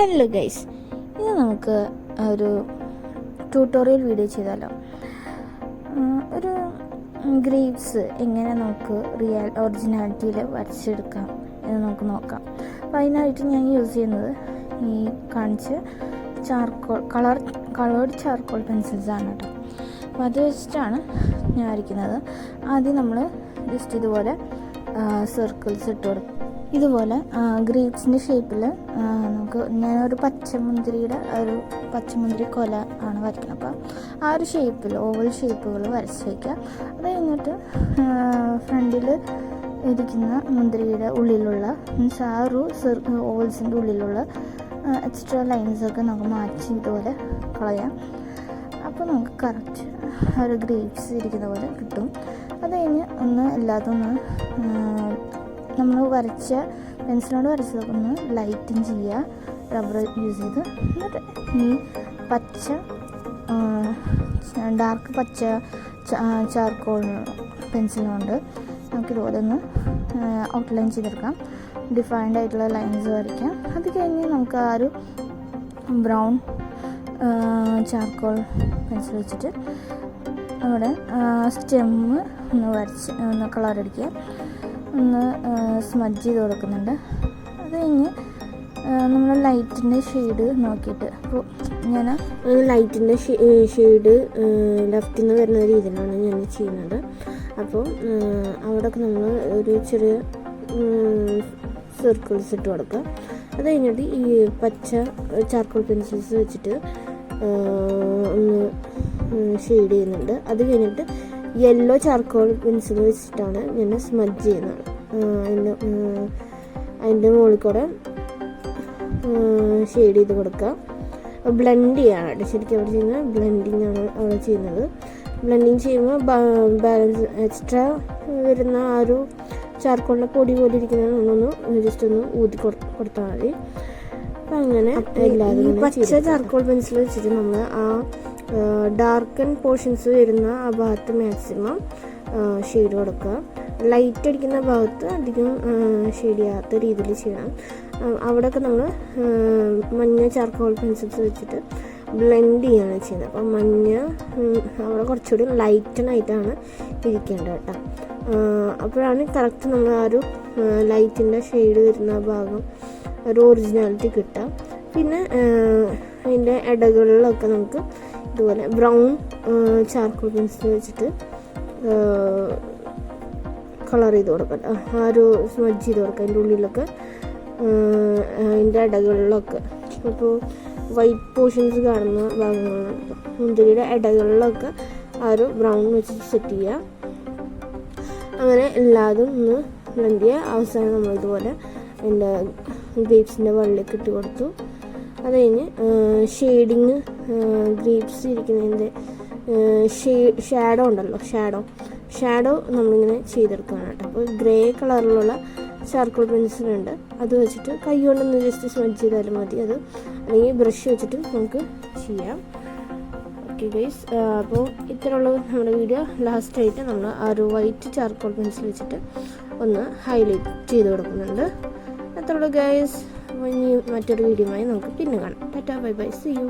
Hello guys, ഇന്ന് നമുക്ക് ഒരു ട്യൂട്ടോറിയൽ വീഡിയോ ചെയ്താലോ. ഒരു ഗ്രേപ്സ് എങ്ങനെ നമുക്ക് ഒറിജിനാലിറ്റിയിൽ വരച്ചെടുക്കാം എന്ന് നമുക്ക് നോക്കാം. അപ്പോൾ അതിനായിട്ട് ഞാൻ യൂസ് ചെയ്യുന്നത് ഈ കാണിച്ച കളേർഡ് ചാർക്കോൾ പെൻസിൽസാണ് കേട്ടോ. അപ്പോൾ അത് വെച്ചിട്ടാണ് ഞാൻ വരയ്ക്കുന്നത്. ആദ്യം നമ്മൾ ജസ്റ്റ് ഇതുപോലെ സർക്കിൾസ് ഇട്ട് കൊടുക്കും. ഇതുപോലെ ഗ്രേപ്സിൻ്റെ ഷേപ്പിൽ ഞാനൊരു പച്ചമുന്തിരി കൊല ആണ് വരയ്ക്കുന്നത്. അപ്പോൾ ആ ഒരു ഷേപ്പിൽ ഓവൽ ഷേപ്പുകൾ വരച്ച് വയ്ക്കുക. അത് കഴിഞ്ഞിട്ട് ഫ്രണ്ടിൽ ഇരിക്കുന്ന മുന്തിരിയുടെ ഉള്ളിലുള്ള ആ ഒരു ഓവൽസിൻ്റെ ഉള്ളിലുള്ള എക്സ്ട്രാ ലൈൻസൊക്കെ നമുക്ക് മാറ്റി ഇതുപോലെ കളയാം. അപ്പോൾ നമുക്ക് കറക്റ്റ് ഒരു ഗ്രേപ്സ് ഇരിക്കുന്ന പോലെ കിട്ടും. അത് കഴിഞ്ഞ് എല്ലാതും നമ്മൾ പെൻസിലോട് വരച്ചതൊക്കെ ഒന്ന് ലൈറ്റിങ് ചെയ്യുക, റബ്ബർ യൂസ് ചെയ്ത്. എന്നിട്ട് ഈ ഡാർക്ക് പച്ച ചാർക്കോൾ പെൻസിലുകൊണ്ട് നമുക്കിതുപോലെ ഒന്ന് ഔട്ട്ലൈൻ ചെയ്തെടുക്കാം. ഡിഫൈൻഡ് ആയിട്ടുള്ള ലൈൻസ് വരയ്ക്കാം. അത് കഴിഞ്ഞ് നമുക്ക് ആ ഒരു ബ്രൗൺ ചാർക്കോൾ പെൻസിൽ വെച്ചിട്ട് അവിടെ സ്റ്റെമ്മ് ഒന്ന് കളർ അടിക്കുക, ഒന്ന് സ്മഡ്ജ് ചെയ്ത് കൊടുക്കുന്നുണ്ട്. അത് കഴിഞ്ഞ് നമ്മൾ ലൈറ്റിൻ്റെ ഷെയ്ഡ് നോക്കിയിട്ട്, അപ്പോൾ ഞാൻ ലൈറ്റിൻ്റെ ഷെയ്ഡ് ലെഫ്റ്റിൽ നിന്ന് വരുന്ന രീതിയിലാണ് ഞാൻ ചെയ്യുന്നത്. അപ്പോൾ അവിടെയൊക്കെ നമ്മൾ ഒരു ചെറിയ സർക്കിൾസ് ഇട്ട് കൊടുക്കുക. അത് കഴിഞ്ഞിട്ട് ഈ പച്ച ചാർക്കോൾ പെൻസിൽസ് വെച്ചിട്ട് ഒന്ന് ഷെയ്ഡ് ചെയ്യുന്നുണ്ട്. അത് കഴിഞ്ഞിട്ട് യെല്ലോ ചാർക്കോൾ പെൻസിൽ വെച്ചിട്ടാണ് ഞാൻ സ്മഡ്ജ് ചെയ്യുന്നത്. അതിൻ്റെ മുകളിൽ കൂടെ ഷെയ്ഡ് ചെയ്ത് കൊടുക്കുക. ബ്ലെൻഡ് ചെയ്യാണ് ശരിക്കും അവിടെ ചെയ്യുന്നത്. ബ്ലെൻഡിങ് ആണ് അവിടെ ചെയ്യുന്നത്. ബ്ലെൻഡിങ് ചെയ്യുമ്പോൾ ബാലൻസ് എക്സ്ട്രാ വരുന്ന ആ ഒരു ചാർക്കോളിൻ്റെ പൊടി പോലെ ഇരിക്കുന്നത് നമ്മളൊന്ന് ജസ്റ്റ് ഒന്ന് ഊതി കൊടുത്താൽ മതി. അപ്പം അങ്ങനെ എല്ലാവരും പച്ച ചാർക്കോൾ പെൻസിൽ വെച്ചിട്ട് നമ്മൾ ആ ഡാർക്കൻ പോർഷൻസ് വരുന്ന ആ ഭാഗത്ത് മാക്സിമം ഷെയ്ഡ് കൊടുക്കുക. ലൈറ്റ് അടിക്കുന്ന ഭാഗത്ത് അധികം ഷെയ്ഡ് ചെയ്യാത്ത രീതിയിൽ ചെയ്യണം. അവിടെയൊക്കെ നമ്മൾ മഞ്ഞ ചാർക്കോൾ പെൻസിൽസ് വെച്ചിട്ട് ബ്ലെൻഡ് ചെയ്യാണ് ചെയ്യുന്നത്. അപ്പം മഞ്ഞ അവിടെ കുറച്ചുകൂടി ലൈറ്റനായിട്ടാണ് ഇരിക്കേണ്ടത് കേട്ടോ. അപ്പോഴാണ് കറക്റ്റ് നമ്മൾ ആ ഒരു ലൈറ്റിൻ്റെ ഷെയ്ഡ് വരുന്ന ഭാഗം ഒരു ഒറിജിനാലിറ്റി കിട്ടുക. പിന്നെ അതിൻ്റെ ഇടകളിലൊക്കെ നമുക്ക് ഇതുപോലെ ബ്രൗൺ ചാർക്കോൾ പെൻസിൽ വെച്ചിട്ട് കളർ ചെയ്ത് കൊടുക്കാം. ആ ഒരു സ്മഡ്ജ് ചെയ്ത് കൊടുക്കാം അതിൻ്റെ ഉള്ളിലൊക്കെ, അതിൻ്റെ ഇടകളിലൊക്കെ. അപ്പോൾ വൈറ്റ് പോർഷൻസ് കാണുന്ന ഭാഗങ്ങളാണ്. മുന്തിരിയുടെ ഇടകളിലൊക്കെ ആ ഒരു ബ്രൗൺ വെച്ചിട്ട് സെറ്റ് ചെയ്യുക. അങ്ങനെ എല്ലാതും ഒന്ന് ബ്ലെൻഡ് ചെയ്യുക. അവസാനം നമ്മളിതുപോലെ അതിൻ്റെ ഗ്രേപ്സിൻ്റെ വള്ളിയൊക്കെ ഇട്ട് കൊടുത്തു. അത് കഴിഞ്ഞ് ഷെയ്ഡിങ് ഗ്രേപ്സ് ഇരിക്കുന്നതിൻ്റെ ഷാഡോ ഉണ്ടല്ലോ, ഷാഡോ നമ്മളിങ്ങനെ ചെയ്തെടുക്കുകയാണ് കേട്ടോ. അപ്പോൾ ഗ്രേ കളറിലുള്ള ചാർക്കോൾ പെൻസിലുണ്ട്, അത് വെച്ചിട്ട് കൈ കൊണ്ടൊന്ന് ജസ്റ്റ് സ്മഡ്ജ് ചെയ്താലും മതി. അത് അല്ലെങ്കിൽ ബ്രഷ് വെച്ചിട്ട് നമുക്ക് ചെയ്യാം. ഓക്കെ ഗൈസ്, അപ്പോൾ ഇത്രയുള്ള നമ്മുടെ വീഡിയോ. ലാസ്റ്റായിട്ട് നമ്മൾ ആ ഒരു വൈറ്റ് ചാർക്കോൾ പെൻസിൽ വെച്ചിട്ട് ഒന്ന് ഹൈലൈറ്റ് ചെയ്ത് കൊടുക്കുന്നുണ്ട്. അത്രയുള്ളൂ ഗൈസ്. ഇനി മറ്റൊരു വീഡിയോയുമായി നമുക്ക് പിന്നെ കാണാം. Tata, bye bye, see U.